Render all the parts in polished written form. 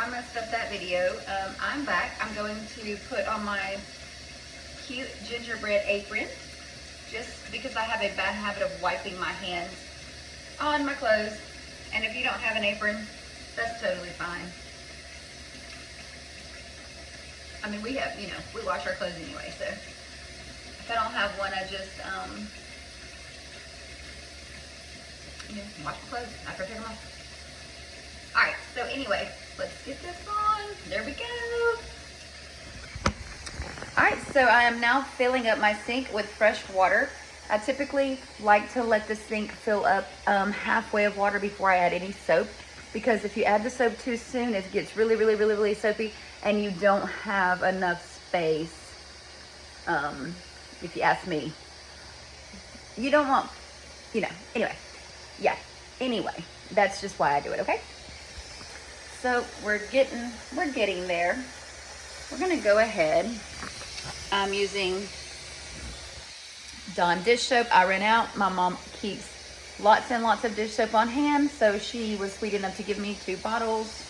I messed up that video. I'm back. I'm going to put on my cute gingerbread apron just because I have a bad habit of wiping my hands on my clothes. And if you don't have an apron, that's totally fine. I mean, we have, you know, we wash our clothes anyway, so if I don't have one, I just, you know, wash my clothes after I take them off. Alright, so anyway, let's get this on. There we go. Alright, so I am now filling up my sink with fresh water. I typically like to let the sink fill up halfway of water before I add any soap, because if you add the soap too soon, it gets really soapy, and you don't have enough space. If you ask me, you don't want, you know, anyway, yeah, anyway, that's just why I do it, okay? So we're getting there. We're gonna go ahead. I'm using Dawn dish soap. I ran out. My mom keeps lots and lots of dish soap on hand, so she was sweet enough to give me 2 bottles.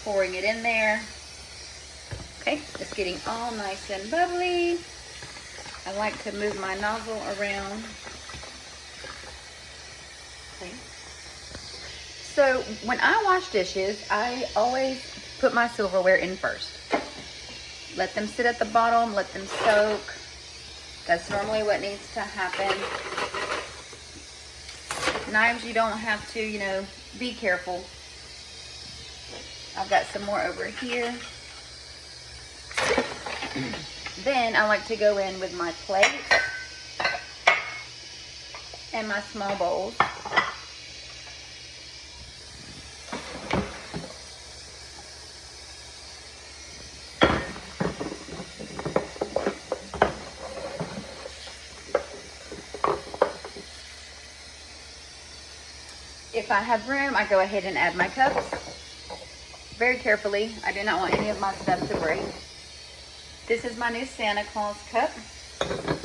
Pouring it in there. Okay, it's getting all nice and bubbly. I like to move my nozzle around. Okay. So when I wash dishes, I always put my silverware in first. Let them sit at the bottom, let them soak. That's normally what needs to happen. Knives, you don't have to, you know, be careful. I've got some more over here. Then I like to go in with my plate and my small bowls. If I have room, I go ahead and add my cups very carefully. I do not want any of my stuff to break. This is my new Santa Claus cup.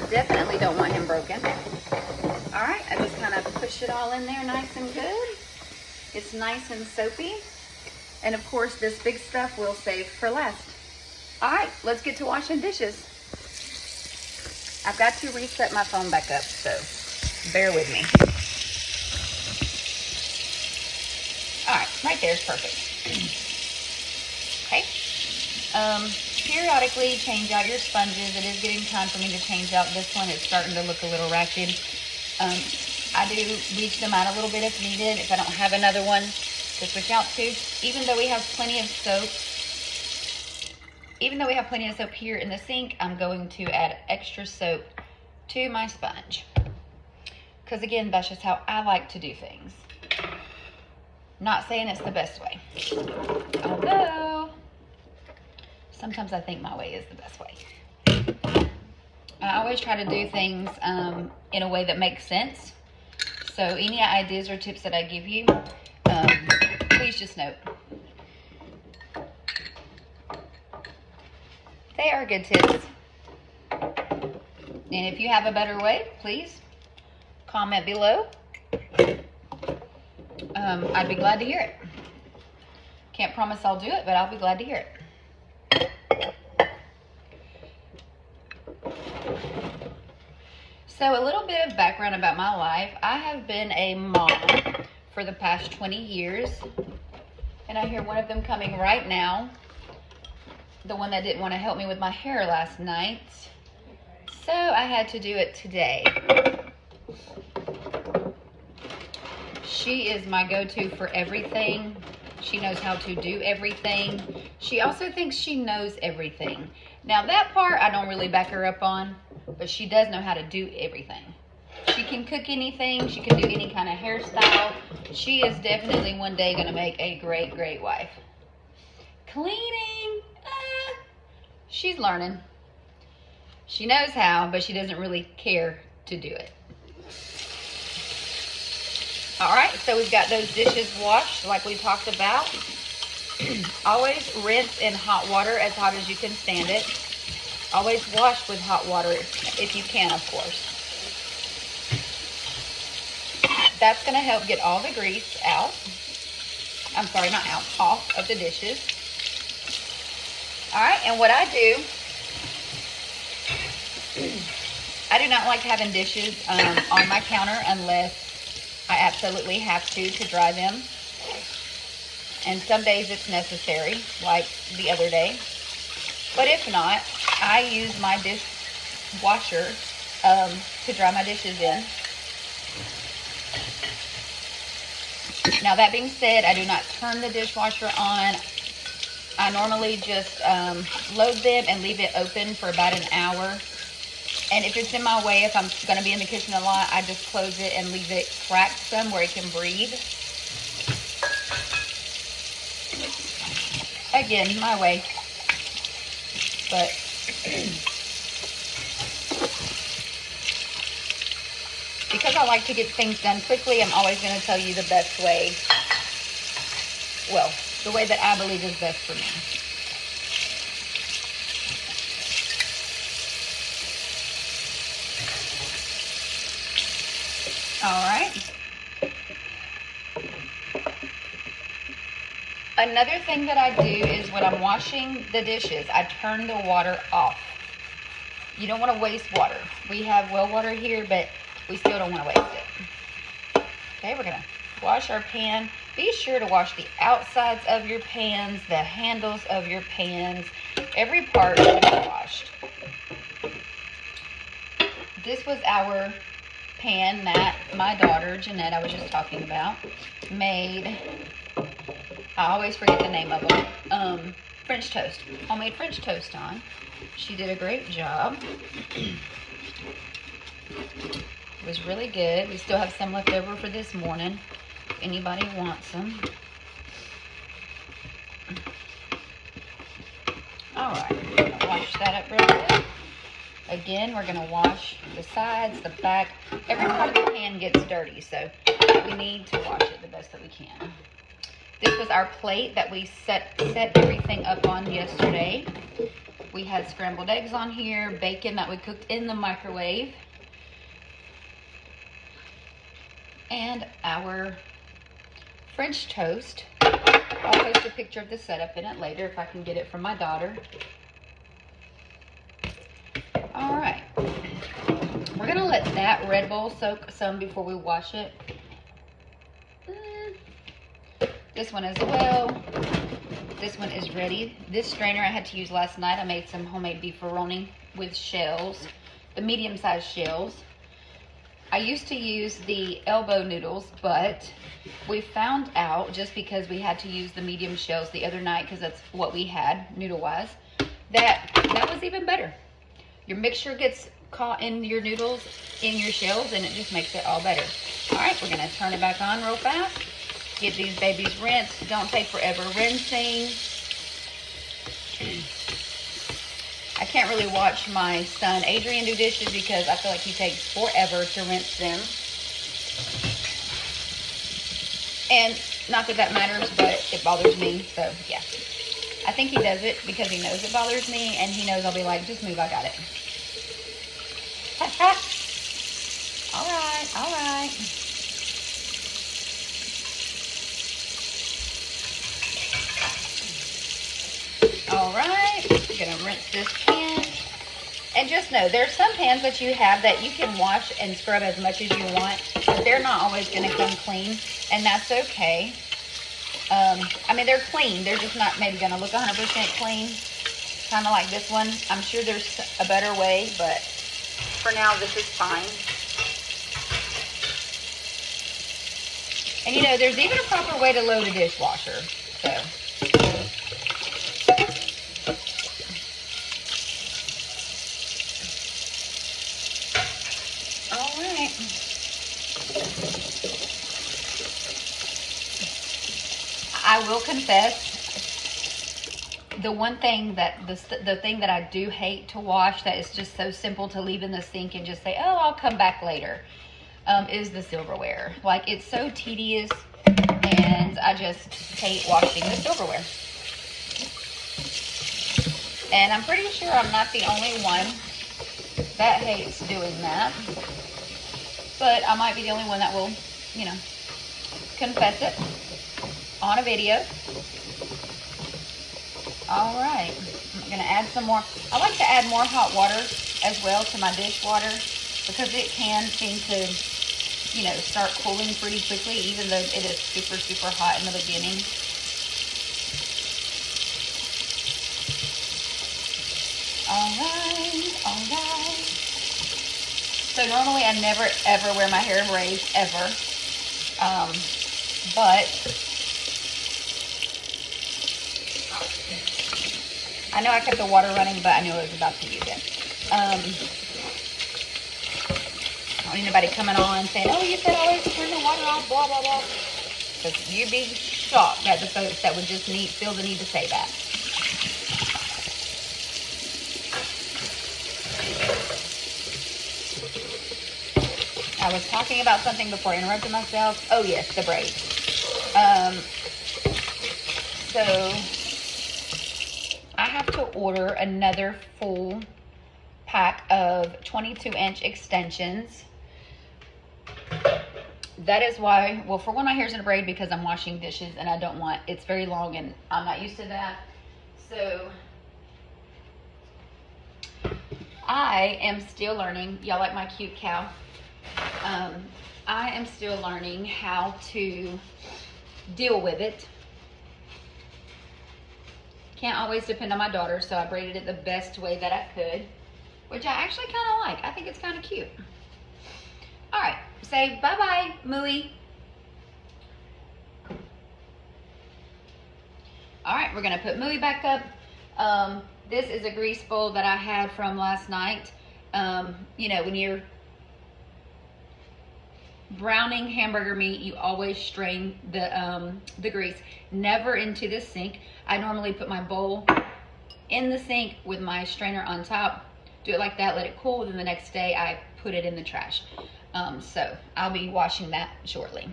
Definitely don't want him broken. All right, I just kind of push it all in there nice and good. It's nice and soapy. And of course, this big stuff we'll save for last. All right, let's get to washing dishes. I've got to reset my phone back up, so bear with me. All right, right there is perfect. Okay. Periodically change out your sponges. It is getting time for me to change out this one. It's starting to look a little ragged. I do bleach them out a little bit if needed, if I don't have another one to switch out to. Even though we have plenty of soap, here in the sink, I'm going to add extra soap to my sponge. Because again, that's just how I like to do things. Not saying it's the best way. Although, sometimes I think my way is the best way. I always try to do things in a way that makes sense. So any ideas or tips that I give you, please just note. They are good tips. And if you have a better way, please comment below. I'd be glad to hear it. Can't promise I'll do it, but I'll be glad to hear it. So a little bit of background about my life. I have been a mom for the past 20 years. And I hear one of them coming right now. The one that didn't want to help me with my hair last night. So I had to do it today. She is my go-to for everything. She knows how to do everything. She also thinks she knows everything. Now that part I don't really back her up on, but she does know how to do everything. She can cook anything. She can do any kind of hairstyle. She is definitely one day going to make a great, great wife. Cleaning, she's learning. She knows how, but she doesn't really care to do it. All right, so we've got those dishes washed like we talked about. Always rinse in hot water, as hot as you can stand it. Always wash with hot water if you can, of course. that's gonna help get all the grease out. I'm sorry, not out, off of the dishes. All right, and what I do not like having dishes on my counter unless I absolutely have to dry them. And some days it's necessary, like the other day. But if not, I use my dishwasher to dry my dishes in. Now, that being said, I do not turn the dishwasher on. I normally just load them and leave it open for about an hour. And if it's in my way, if I'm going to be in the kitchen a lot, I just close it and leave it cracked some where it can breathe. Again, my way. But because I like to get things done quickly, I'm always going to tell you the best way. Well, the way that I believe is best for me. All right. Another thing that I do is when I'm washing the dishes, I turn the water off. You don't want to waste water. We have well water here, but we still don't want to waste it. Okay, we're going to wash our pan. Be sure to wash the outsides of your pans, the handles of your pans. Every part should be washed. This was our pan that my daughter, Jeanette, I was just talking about, made. I always forget the name of them. French toast. Homemade French toast on. She did a great job. It was really good. We still have some left over for this morning. If anybody wants them. All right. I'm going to wash that up real good. Again, we're going to wash the sides, the back. Every part of the pan gets dirty, so we need to wash it the best that we can. This was our plate that we set everything up on yesterday. We had scrambled eggs on here, bacon that we cooked in the microwave, and our French toast. I'll post a picture of the setup in it later if I can get it from my daughter. All right, we're gonna let that Red Bull soak some before we wash it. This one as well. This one is ready. This strainer I had to use last night. I made some homemade beefaroni with shells, the medium-sized shells. I used to use the elbow noodles, but we found out, just because we had to use the medium shells the other night, because that's what we had noodle-wise, that was even better. Your mixture gets caught in your noodles, in your shells, and it just makes it all better. All right, we're gonna turn it back on real fast. Get these babies rinsed. Don't take forever rinsing. I can't really watch my son Adrian do dishes because I feel like he takes forever to rinse them. And not that matters, but it bothers me, so yeah. I think he does it because he knows it bothers me, and he knows I'll be like, just move, I got it. All right, all right. All right, I'm gonna rinse this pan. And just know, there's some pans that you have that you can wash and scrub as much as you want, but they're not always gonna come clean, and that's okay. I mean, they're clean. They're just not maybe gonna look 100% clean, kind of like this one. I'm sure there's a better way, but for now, this is fine. And you know, there's even a proper way to load a dishwasher, so. I will confess, the one thing that the thing that I do hate to wash that is just so simple to leave in the sink and just say, oh, I'll come back later, is the silverware. Like, it's so tedious, and I just hate washing the silverware. And I'm pretty sure I'm not the only one that hates doing that. But I might be the only one that will you know, confess it on a video. All right, I'm gonna add some more. I like to add more hot water as well to my dishwater because it can seem to, you know, start cooling pretty quickly, even though it is super, super hot in the beginning. All right, all right. So normally I never, ever wear my hair in braids, ever. But I know I kept the water running, but I knew I was about to use it. I don't need anybody coming on saying, oh, you said always turn the water off, blah, blah, blah. Because you'd be shocked at the folks that would just feel the need to say that. I was talking about something before I interrupted myself. Oh, yes, the braids. So I have to order another full pack of 22-inch extensions. That is why, well, for one, my hair's in a braid because I'm washing dishes and I don't want, it's very long and I'm not used to that. So I am still learning. Y'all like my cute cow? I am still learning how to deal with it. Can't always depend on my daughter, so I braided it the best way that I could, which I actually kind of like. I think it's kind of cute. All right, say bye-bye, Mooey. All right, we're gonna put Mooey back up. This is a grease bowl that I had from last night. You know, when you're browning hamburger meat, you always strain the grease, never into the sink. I normally put my bowl in the sink with my strainer on top, do it like that, let it cool, then the next day I put it in the trash. So I'll be washing that shortly.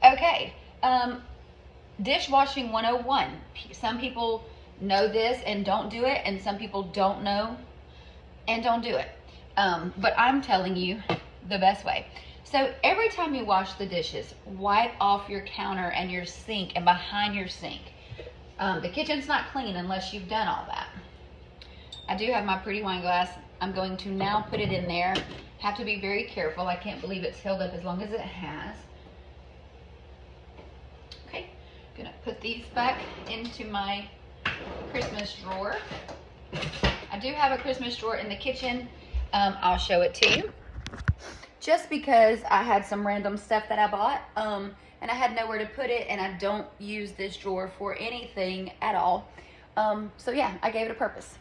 Okay, dishwashing 101. Some people know this and don't do it, and some people don't know and don't do it. But I'm telling you the best way. So every time you wash the dishes, wipe off your counter and your sink and behind your sink. The kitchen's not clean unless you've done all that. I do have my pretty wine glass. I'm going to now put it in there. Have to be very careful. I can't believe it's held up as long as it has. Okay, gonna put these back into my Christmas drawer. I do have a Christmas drawer in the kitchen. I'll show it to you. Just because I had some random stuff that I bought, and I had nowhere to put it, and I don't use this drawer for anything at all. So yeah, I gave it a purpose.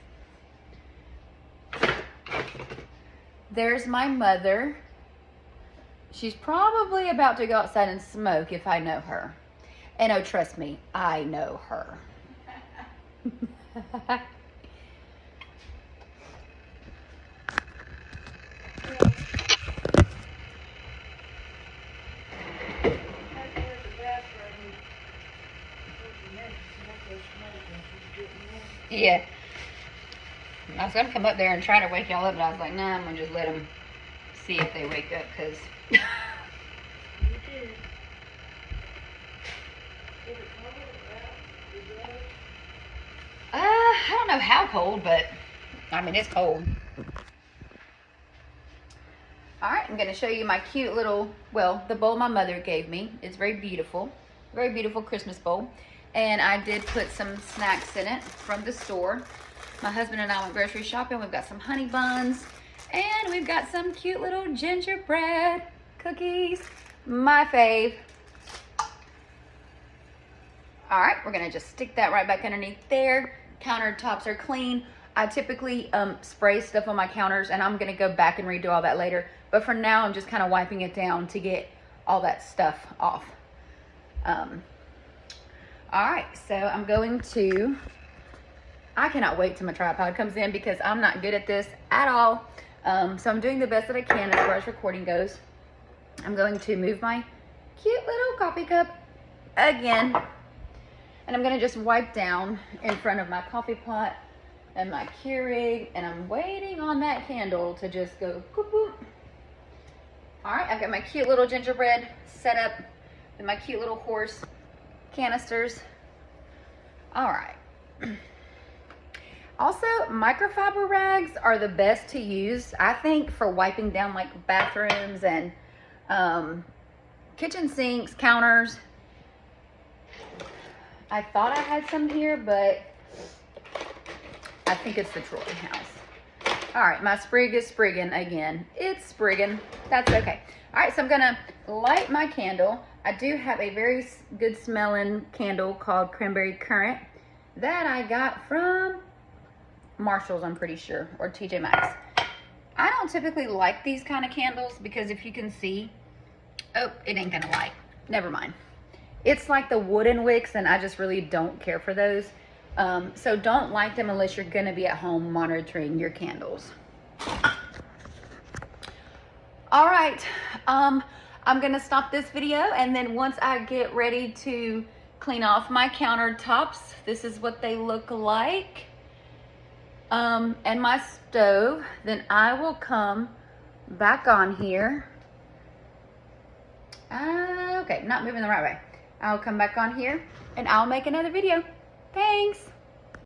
There's my mother. She's probably about to go outside and smoke if I know her. And oh, trust me, I know her. Yeah. I was going to come up there and try to wake y'all up, but I was like, nah, I'm going to just let them see if they wake up, because... I don't know how cold, but, I mean, it's cold. Alright, I'm going to show you my cute little, well, the bowl my mother gave me. It's very beautiful Christmas bowl. And I did put some snacks in it from the store. My husband and I went grocery shopping. We've got some honey buns. And we've got some cute little gingerbread cookies. My fave. Alright, we're going to just stick that right back underneath there. Countertops are clean. I typically spray stuff on my counters, and I'm going to go back and redo all that later. But for now, I'm just kind of wiping it down to get all that stuff off. Alright, so I'm going to... I cannot wait till my tripod comes in because I'm not good at this at all. So I'm doing the best that I can as far as recording goes. I'm going to move my cute little coffee cup again. And I'm going to just wipe down in front of my coffee pot and my Keurig. And I'm waiting on that candle to just go boop, boop. All right, I've got my cute little gingerbread set up with my cute little horse canisters. All right. Also, microfiber rags are the best to use, I think, for wiping down like bathrooms and kitchen sinks, counters. I thought I had some here, but I think it's the Troy house. All right, my sprig is sprigging again. It's sprigging. That's okay. All right, so I'm gonna light my candle. I do have a very good smelling candle called Cranberry Currant that I got from Marshall's, I'm pretty sure, or TJ Maxx. I don't typically like these kind of candles because if you can see, oh, it ain't gonna light. Never mind. It's like the wooden wicks, and I just really don't care for those. So don't light them unless you're gonna be at home monitoring your candles. All right, I'm gonna stop this video, and then once I get ready to clean off my countertops, this is what they look like. And my stove, then I will come back on here. Okay, not moving the right way. I'll come back on here and I'll make another video. Thanks.